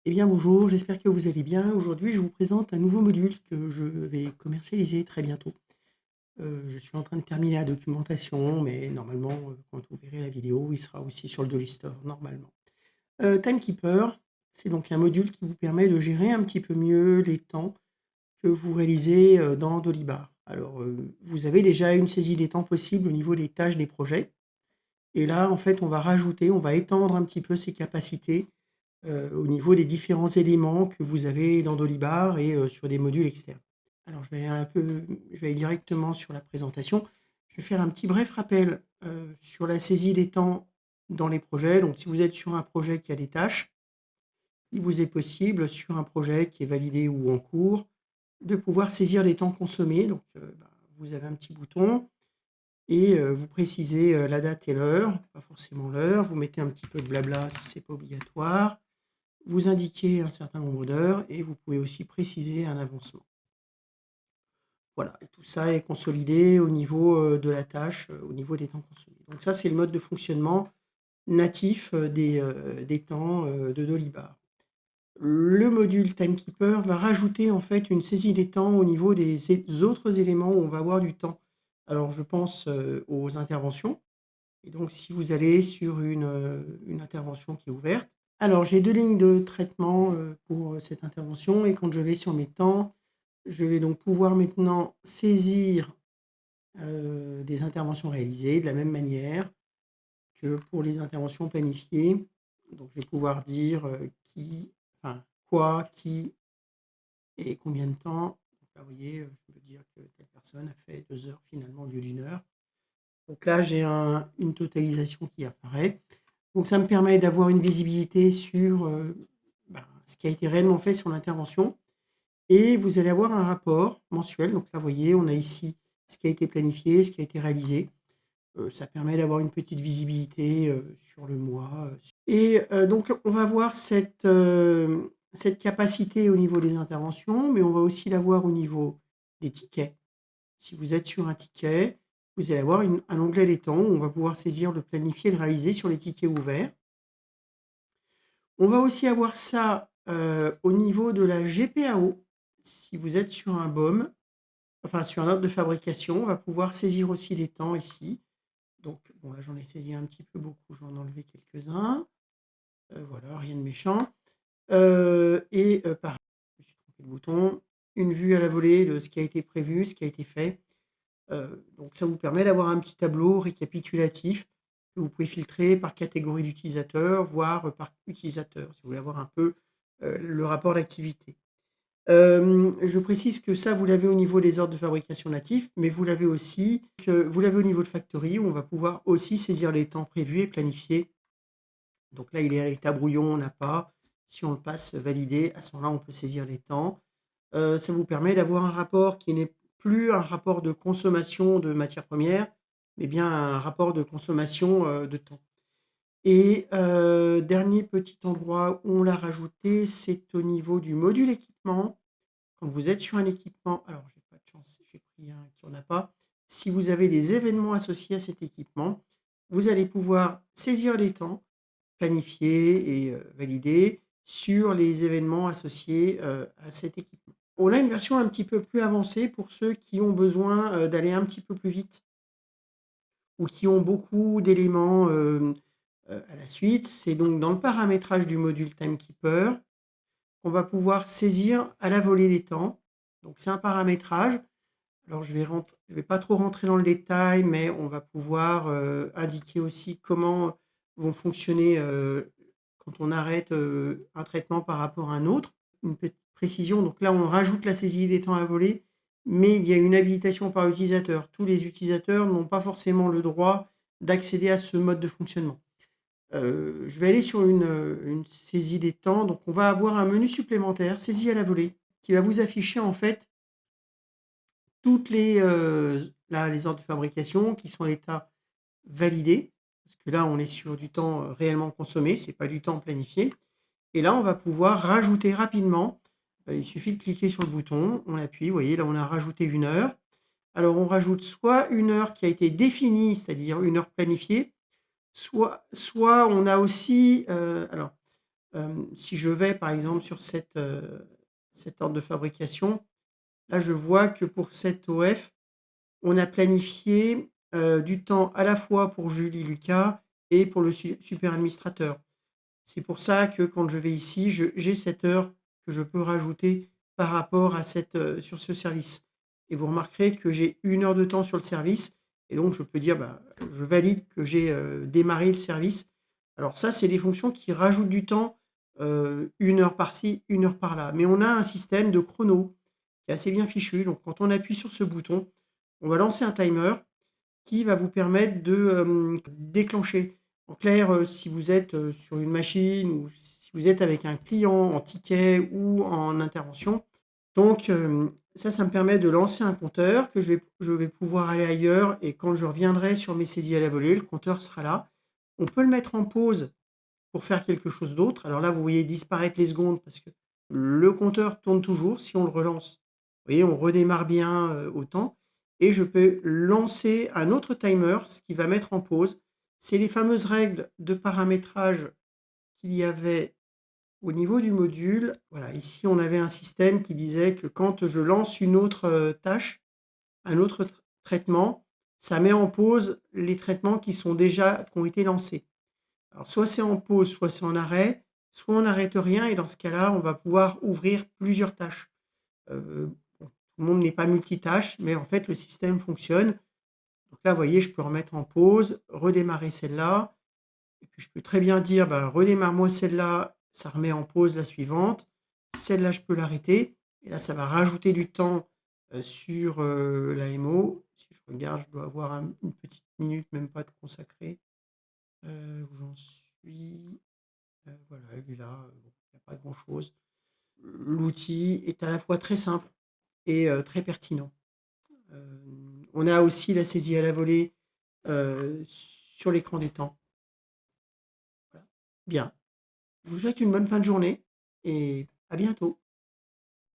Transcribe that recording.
Eh bien bonjour, j'espère que vous allez bien. Aujourd'hui, je vous présente un nouveau module que je vais commercialiser très bientôt. Je suis en train de terminer la documentation, mais normalement, quand vous verrez la vidéo, il sera aussi sur le Dolly Store, normalement. Timekeeper, c'est donc un module qui vous permet de gérer un petit peu mieux les temps que vous réalisez, dans Dolibar. Alors, vous avez déjà une saisie des temps possible au niveau des tâches des projets et là, en fait, on va étendre un petit peu ces capacités au niveau des différents éléments que vous avez dans Dolibar et sur des modules externes. Alors je vais aller directement sur la présentation. Je vais faire un petit bref rappel, sur la saisie des temps dans les projets. Donc si vous êtes sur un projet qui a des tâches, il vous est possible, sur un projet qui est validé ou en cours, de pouvoir saisir les temps consommés. Donc, vous avez un petit bouton et vous précisez, la date et l'heure, pas forcément l'heure. Vous mettez un petit peu de blabla si c'est pas obligatoire. Vous indiquez un certain nombre d'heures et vous pouvez aussi préciser un avancement. Voilà, et tout ça est consolidé au niveau, de la tâche, au niveau des temps consommés. Donc ça, c'est le mode de fonctionnement natif, des temps, de Dolibar. Le module Timekeeper va rajouter en fait une saisie des temps au niveau des autres éléments où on va avoir du temps. Alors je pense, aux interventions et donc si vous allez sur une intervention qui est ouverte, alors j'ai 2 lignes de traitement, pour, cette intervention et quand je vais sur mes temps, je vais donc pouvoir maintenant saisir, des interventions réalisées de la même manière que pour les interventions planifiées. Donc je vais pouvoir dire, qui, enfin quoi, qui et combien de temps. Donc là, vous voyez, je peux dire que telle personne a fait 2 heures finalement au lieu d'1 heure. Donc là, j'ai une totalisation qui apparaît. Donc ça me permet d'avoir une visibilité sur, ce qui a été réellement fait sur l'intervention et vous allez avoir un rapport mensuel. Donc là, vous voyez, on a ici ce qui a été planifié, ce qui a été réalisé. Ça permet d'avoir une petite visibilité, sur le mois, et donc on va avoir cette capacité au niveau des interventions, mais on va aussi l'avoir au niveau des tickets. Si vous êtes sur un ticket, vous allez avoir un onglet des temps où on va pouvoir saisir le planifié et le réalisé sur les tickets ouverts. On va aussi avoir ça, au niveau de la GPAO. Si vous êtes sur un BOM, enfin sur un ordre de fabrication, on va pouvoir saisir aussi des temps ici. Donc bon, là, j'en ai saisi un petit peu beaucoup, je vais en enlever quelques-uns. Voilà, rien de méchant. Pareil, je me suis trompé de bouton, une vue à la volée de ce qui a été prévu, ce qui a été fait. Donc ça vous permet d'avoir un petit tableau récapitulatif que vous pouvez filtrer par catégorie d'utilisateurs, voire par utilisateur, si vous voulez avoir un peu, le rapport d'activité. Je précise que ça, vous l'avez au niveau des ordres de fabrication natifs, mais vous l'avez aussi vous l'avez au niveau de Factory où on va pouvoir aussi saisir les temps prévus et planifiés. Donc là, il est à l'état brouillon, on n'a pas. Si on le passe validé, à ce moment-là, on peut saisir les temps. Ça vous permet d'avoir un rapport qui n'est plus un rapport de consommation de matières premières, mais bien un rapport de consommation, de temps. Et dernier petit endroit où on l'a rajouté, c'est au niveau du module équipement. Quand vous êtes sur un équipement, alors j'ai pas de chance, j'ai pris un qui en a pas. Si vous avez des événements associés à cet équipement, vous allez pouvoir saisir les temps, planifier et valider sur les événements associés, à cet équipement. On a une version un petit peu plus avancée pour ceux qui ont besoin, d'aller un petit peu plus vite ou qui ont beaucoup d'éléments, à la suite. C'est donc dans le paramétrage du module Timekeeper qu'on va pouvoir saisir à la volée les temps. Donc c'est un paramétrage. Alors je vais pas trop rentrer dans le détail, mais on va pouvoir, indiquer aussi comment vont fonctionner, quand on arrête, un traitement par rapport à un autre. Une petite précision, donc là, on rajoute la saisie des temps à voler, mais il y a une habilitation par utilisateur. Tous les utilisateurs n'ont pas forcément le droit d'accéder à ce mode de fonctionnement. Je vais aller sur une saisie des temps. Donc on va avoir un menu supplémentaire, saisie à la volée, qui va vous afficher en fait toutes les, là, les ordres de fabrication qui sont à l'état validé, parce que là, on est sur du temps, réellement consommé, c'est pas du temps planifié et là, on va pouvoir rajouter rapidement, il suffit de cliquer sur le bouton, on appuie, vous voyez, là, on a rajouté 1 heure. Alors on rajoute soit 1 heure qui a été définie, c'est-à-dire 1 heure planifiée, soit on a aussi, Si je vais par exemple sur cet ordre de fabrication, là je vois que pour cet OF, on a planifié, du temps à la fois pour Julie Lucas et pour le super administrateur. C'est pour ça que quand je vais ici, j'ai cette heure que je peux rajouter par rapport à sur ce service et vous remarquerez que j'ai 1 heure de temps sur le service et donc je peux dire, bah, je valide que j'ai, démarré le service. Alors ça, c'est des fonctions qui rajoutent du temps, 1 heure par-ci, 1 heure par-là. Mais on a un système de chrono qui est assez bien fichu. Donc quand on appuie sur ce bouton, on va lancer un timer qui va vous permettre de, déclencher. En clair, si vous êtes, sur une machine ou si vous êtes avec un client en ticket ou en intervention. Donc, ça me permet de lancer un compteur que je vais pouvoir aller ailleurs et quand je reviendrai sur mes saisies à la volée, le compteur sera là. On peut le mettre en pause pour faire quelque chose d'autre. Alors là, vous voyez disparaître les secondes parce que le compteur tourne toujours. Si on le relance, vous voyez, on redémarre bien, au temps et je peux lancer un autre timer, ce qui va mettre en pause. C'est les fameuses règles de paramétrage qu'il y avait au niveau du module. Voilà, ici, on avait un système qui disait que quand je lance une autre, tâche, un autre traitement, ça met en pause les traitements qui ont été lancés. Alors soit c'est en pause, soit c'est en arrêt, soit on n'arrête rien et dans ce cas-là, on va pouvoir ouvrir plusieurs tâches. Bon, tout le monde n'est pas multitâche, mais en fait, le système fonctionne. Donc là, vous voyez, je peux remettre en pause, redémarrer celle-là et puis je peux très bien dire: «Bah, redémarre-moi celle-là», ça remet en pause la suivante. Celle-là, je peux l'arrêter et là, ça va rajouter du temps, sur, l'AMO. Si je regarde, je dois avoir une petite minute, même pas de consacrée. Où j'en suis? Voilà, elle est là, bon, il y a pas grand-chose. L'outil est à la fois très simple et très pertinent. On a aussi la saisie à la volée, sur l'écran des temps. Voilà. Bien. Je vous souhaite une bonne fin de journée et à bientôt.